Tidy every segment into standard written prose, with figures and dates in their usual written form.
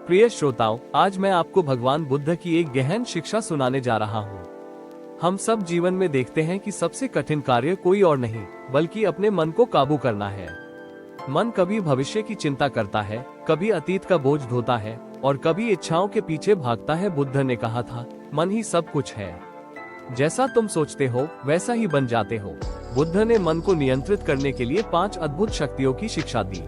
प्रिय श्रोताओं, आज मैं आपको भगवान बुद्ध की एक गहन शिक्षा सुनाने जा रहा हूँ। हम सब जीवन में देखते हैं कि सबसे कठिन कार्य कोई और नहीं बल्कि अपने मन को काबू करना है। मन कभी भविष्य की चिंता करता है, कभी अतीत का बोझ ढोता है और कभी इच्छाओं के पीछे भागता है। बुद्ध ने कहा था, मन ही सब कुछ है। जैसा तुम सोचते हो वैसा ही बन जाते हो। बुद्ध ने मन को नियंत्रित करने के लिए 5 अद्भुत शक्तियों की शिक्षा दी।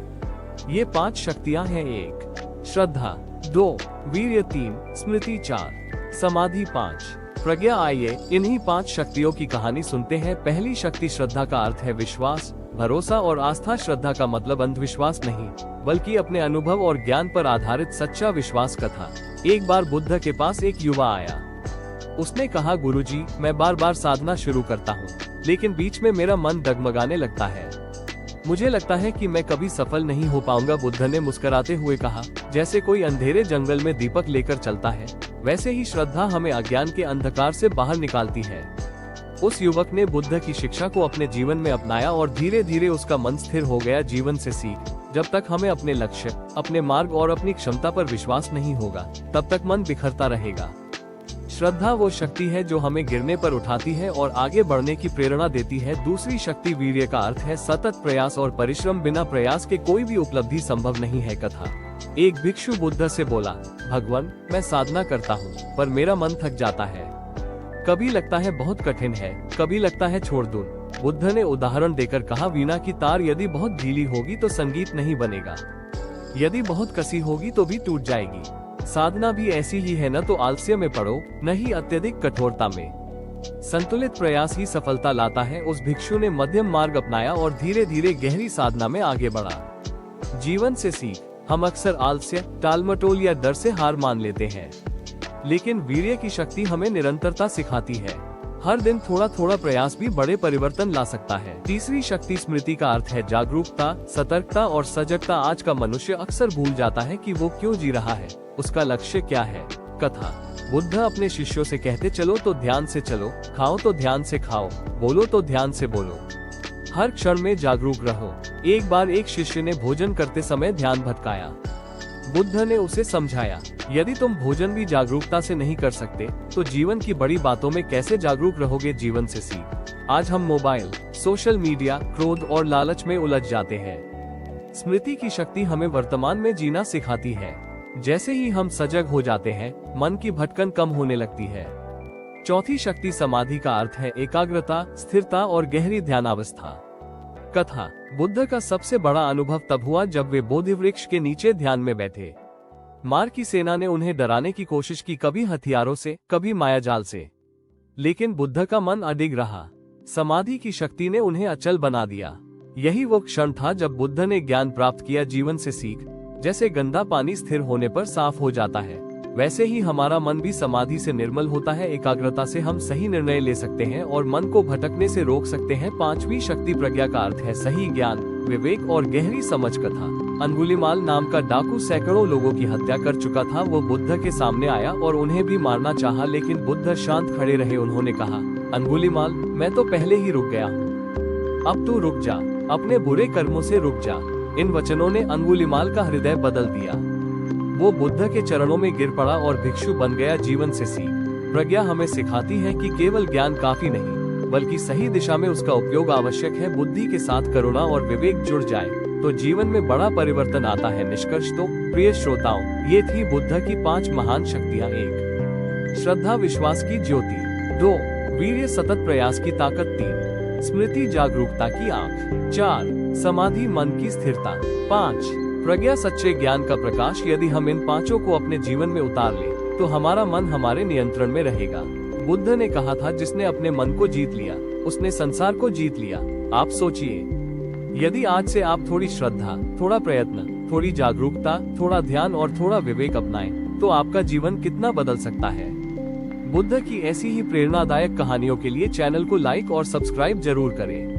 ये 5 शक्तियां हैं: 1. श्रद्धा, 2. वीर्य, 3. स्मृति, 4. समाधि, 5. प्रज्ञा। आइए इन्हीं 5 शक्तियों की कहानी सुनते हैं। पहली शक्ति श्रद्धा का अर्थ है विश्वास, भरोसा और आस्था। श्रद्धा का मतलब अंधविश्वास नहीं बल्कि अपने अनुभव और ज्ञान पर आधारित सच्चा विश्वास का था। एक बार बुद्ध के पास एक युवा आया। उसने कहा, गुरुजी, मैं बार बार साधना शुरू करता हूँ लेकिन बीच में मेरा मन डगमगाने लगता है। मुझे लगता है कि मैं कभी सफल नहीं हो पाऊंगा। बुद्ध ने मुस्कुराते हुए कहा, जैसे कोई अंधेरे जंगल में दीपक लेकर चलता है वैसे ही श्रद्धा हमें अज्ञान के अंधकार से बाहर निकालती है। उस युवक ने बुद्ध की शिक्षा को अपने जीवन में अपनाया और धीरे धीरे उसका मन स्थिर हो गया। जीवन से सीख, जब तक हमें अपने लक्ष्य, अपने मार्ग और अपनी क्षमता पर विश्वास नहीं होगा तब तक मन बिखरता रहेगा। श्रद्धा वो शक्ति है जो हमें गिरने पर उठाती है और आगे बढ़ने की प्रेरणा देती है। दूसरी शक्ति वीर्य का अर्थ है सतत प्रयास और परिश्रम। बिना प्रयास के कोई भी उपलब्धि संभव नहीं है। कथा। एक भिक्षु बुद्ध से बोला, भगवान, मैं साधना करता हूँ पर मेरा मन थक जाता है। कभी लगता है बहुत कठिन है, कभी लगता है छोड़ दूं। बुद्ध ने उदाहरण देकर कहा, वीणा की तार यदि बहुत ढीली होगी तो संगीत नहीं बनेगा, यदि बहुत कसी होगी तो भी टूट जाएगी। साधना भी ऐसी ही है, न तो आलस्य में पड़ो न ही अत्यधिक कठोरता में। संतुलित प्रयास ही सफलता लाता है। उस भिक्षु ने मध्यम मार्ग अपनाया और धीरे धीरे गहरी साधना में आगे बढ़ा। जीवन से सीख, हम अक्सर आलस्य, टालमटोल या डर से हार मान लेते हैं लेकिन वीर्य की शक्ति हमें निरंतरता सिखाती है। हर दिन थोड़ा थोड़ा प्रयास भी बड़े परिवर्तन ला सकता है। तीसरी शक्ति स्मृति का अर्थ है जागरूकता, सतर्कता और सजगता। आज का मनुष्य अक्सर भूल जाता है कि वो क्यों जी रहा है, उसका लक्ष्य क्या है। कथा। बुद्ध अपने शिष्यों से कहते, चलो तो ध्यान से चलो, खाओ तो ध्यान से खाओ, बोलो तो ध्यान से बोलो। हर क्षण में जागरूक रहो। एक बार एक शिष्य ने भोजन करते समय ध्यान भटकाया। बुद्ध ने उसे समझाया, यदि तुम भोजन भी जागरूकता से नहीं कर सकते तो जीवन की बड़ी बातों में कैसे जागरूक रहोगे। जीवन से सीख। आज हम मोबाइल, सोशल मीडिया, क्रोध और लालच में उलझ जाते हैं। स्मृति की शक्ति हमें वर्तमान में जीना सिखाती है। जैसे ही हम सजग हो जाते हैं, मन की भटकन कम होने लगती है। चौथी शक्ति समाधि का अर्थ है एकाग्रता, स्थिरता और गहरी ध्यानावस्था। कथा। बुद्ध का सबसे बड़ा अनुभव तब हुआ जब वे बोधि वृक्ष के नीचे ध्यान में बैठे। मार की सेना ने उन्हें डराने की कोशिश की, कभी हथियारों से, कभी मायाजाल से, लेकिन बुद्ध का मन अडिग रहा। समाधि की शक्ति ने उन्हें अचल बना दिया। यही वो क्षण था जब बुद्ध ने ज्ञान प्राप्त किया। जीवन से सीख, जैसे गंदा पानी स्थिर होने पर साफ हो जाता है वैसे ही हमारा मन भी समाधि से निर्मल होता है। एकाग्रता से हम सही निर्णय ले सकते हैं और मन को भटकने से रोक सकते हैं। पांचवी शक्ति प्रज्ञा का अर्थ है सही ज्ञान, विवेक और गहरी समझ। कथा। अंगुलीमाल नाम का डाकू सैकड़ों लोगों की हत्या कर चुका था। वो बुद्ध के सामने आया और उन्हें भी मारना चाहा लेकिन बुद्ध शांत खड़े रहे। उन्होंने कहा, अंगुलीमाल, मैं तो पहले ही रुक गया हूँ, अब तू रुक जा, अपने बुरे कर्मों से रुक जा। इन वचनों ने अंगुलीमाल का हृदय बदल दिया। वो बुद्ध के चरणों में गिर पड़ा और भिक्षु बन गया। जीवन से सीख। प्रज्ञा हमें सिखाती है कि केवल ज्ञान काफी नहीं बल्कि सही दिशा में उसका उपयोग आवश्यक है। बुद्धि के साथ करुणा और विवेक जुड़ जाए तो जीवन में बड़ा परिवर्तन आता है। निष्कर्ष तो प्रिय श्रोताओं, ये थी बुद्ध की 5 महान शक्तियाँ। 1. श्रद्धा विश्वास की ज्योति, 2. वीर्य सतत प्रयास की ताकत, 3. स्मृति जागरूकता की आँख, 4. समाधि मन की स्थिरता, 5. प्रज्ञा सच्चे ज्ञान का प्रकाश। यदि हम इन 5 को अपने जीवन में उतार लें तो हमारा मन हमारे नियंत्रण में रहेगा। बुद्ध ने कहा था, जिसने अपने मन को जीत लिया उसने संसार को जीत लिया। आप सोचिए, यदि आज से आप थोड़ी श्रद्धा, थोड़ा प्रयत्न, थोड़ी जागरूकता, थोड़ा ध्यान और थोड़ा विवेक अपनाएं तो आपका जीवन कितना बदल सकता है। बुद्ध की ऐसी ही प्रेरणादायक कहानियों के लिए चैनल को लाइक और सब्सक्राइब जरूर करें।